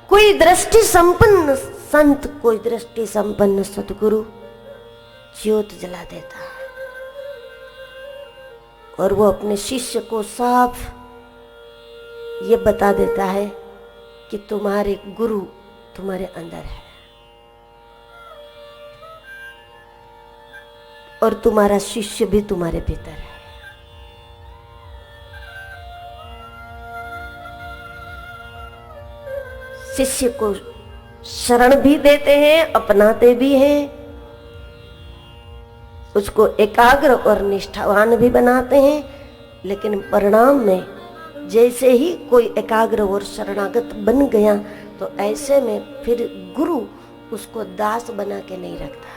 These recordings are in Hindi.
कोई दृष्टि संपन्न संत, कोई दृष्टि संपन्न सतगुरु ज्योत जला देता है और वो अपने शिष्य को साफ ये बता देता है कि तुम्हारे गुरु तुम्हारे अंदर है और तुम्हारा शिष्य भी तुम्हारे भीतर है। शिष्य को शरण भी देते हैं, अपनाते भी हैं, उसको एकाग्र और निष्ठावान भी बनाते हैं, लेकिन परिणाम में जैसे ही कोई एकाग्र और शरणागत बन गया तो ऐसे में फिर गुरु उसको दास बना के नहीं रखता।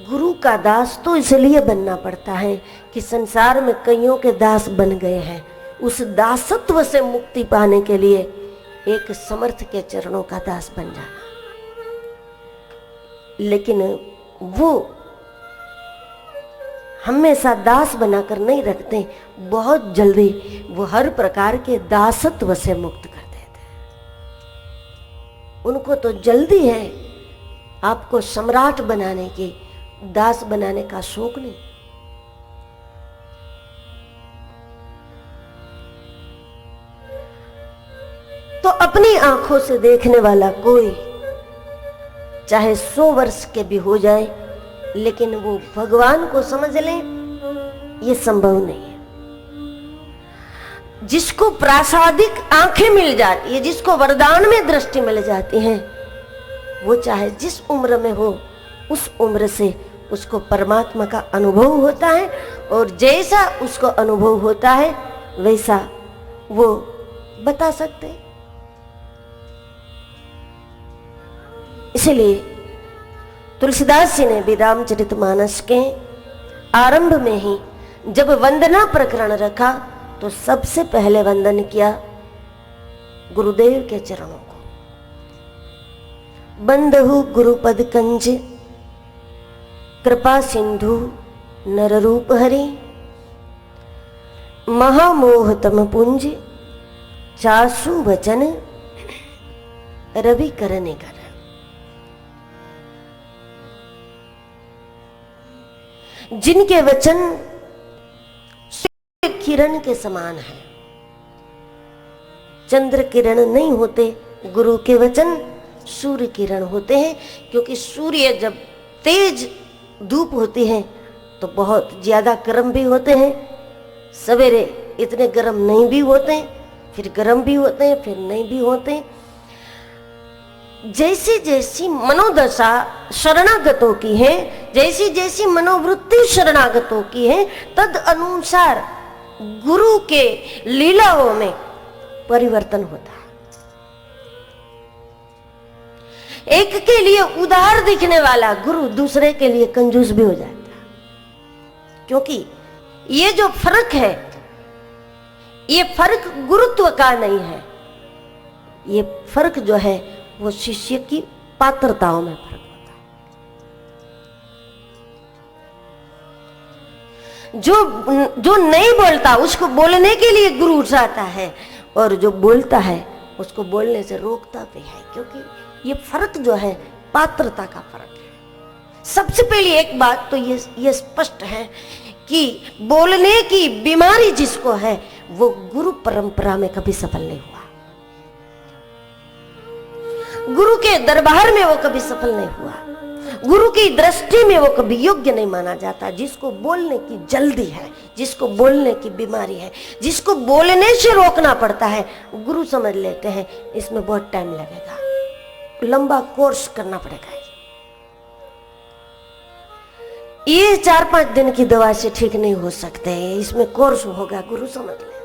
गुरु का दास तो इसलिए बनना पड़ता है कि संसार में कईयों के दास बन गए हैं। उस दासत्व से मुक्ति पाने के लिए एक समर्थ के चरणों का दास बन जाना, लेकिन वो हमेशा दास बनाकर नहीं रखते, बहुत जल्दी वो हर प्रकार के दासत्व से मुक्त कर देते हैं। उनको तो जल्दी है आपको सम्राट बनाने की, दास बनाने का शौक नहीं। तो अपनी आंखों से देखने वाला कोई चाहे 100 वर्ष के भी हो जाए, लेकिन वो भगवान को समझ ले, ये संभव नहीं है। जिसको प्रासादिक आंखें मिल जाती है, जिसको वरदान में दृष्टि मिल जाती है, वो चाहे जिस उम्र में हो उस उम्र से उसको परमात्मा का अनुभव होता है, और जैसा उसको अनुभव होता है वैसा वो बता सकते हैं। इसलिए तुलसीदास जी ने भी रामचरितमानस के आरंभ में ही जब वंदना प्रकरण रखा तो सबसे पहले वंदन किया गुरुदेव के चरणों को। बंदहु गुरुपद कंज कृपा सिंधु नर रूप हरि, महामोह तम पुंज चासु वचन रवि करने कर। जिनके वचन सूर्य किरण के समान है, चंद्र किरण नहीं होते, गुरु के वचन सूर्य किरण होते हैं। क्योंकि सूर्य जब तेज धूप होती है तो बहुत ज्यादा गर्म भी होते हैं, सवेरे इतने गर्म नहीं भी होते, फिर गर्म भी होते हैं, फिर नहीं भी होते। जैसी जैसी मनोदशा शरणागतों की है, जैसी जैसी मनोवृत्ति शरणागतों की है, तद अनुसार गुरु के लीलाओं में परिवर्तन होता है। एक के लिए उदार दिखने वाला गुरु दूसरे के लिए कंजूस भी हो जाता है। क्योंकि ये जो फर्क है, ये फर्क गुरुत्व का नहीं है, ये फर्क जो है वो शिष्य की पात्रताओं में फर्क होता है। जो नहीं बोलता उसको बोलने के लिए गुरु उठाता है, और जो बोलता है उसको बोलने से रोकता भी है। क्योंकि ये फर्क जो है पात्रता का फर्क है। सबसे पहली एक बात तो ये स्पष्ट है कि बोलने की बीमारी जिसको है वो गुरु परंपरा में कभी सफल नहीं हुआ, गुरु के दरबार में वो कभी सफल नहीं हुआ, गुरु की दृष्टि में वो कभी योग्य नहीं माना जाता। जिसको बोलने की जल्दी है, जिसको बोलने की बीमारी है, जिसको बोलने से रोकना पड़ता है, गुरु समझ लेते हैं इसमें बहुत टाइम लगेगा, लंबा कोर्स करना पड़ेगा, ये 4-5 दिन की दवा से ठीक नहीं हो सकते, इसमें कोर्स होगा, गुरु समझ ले।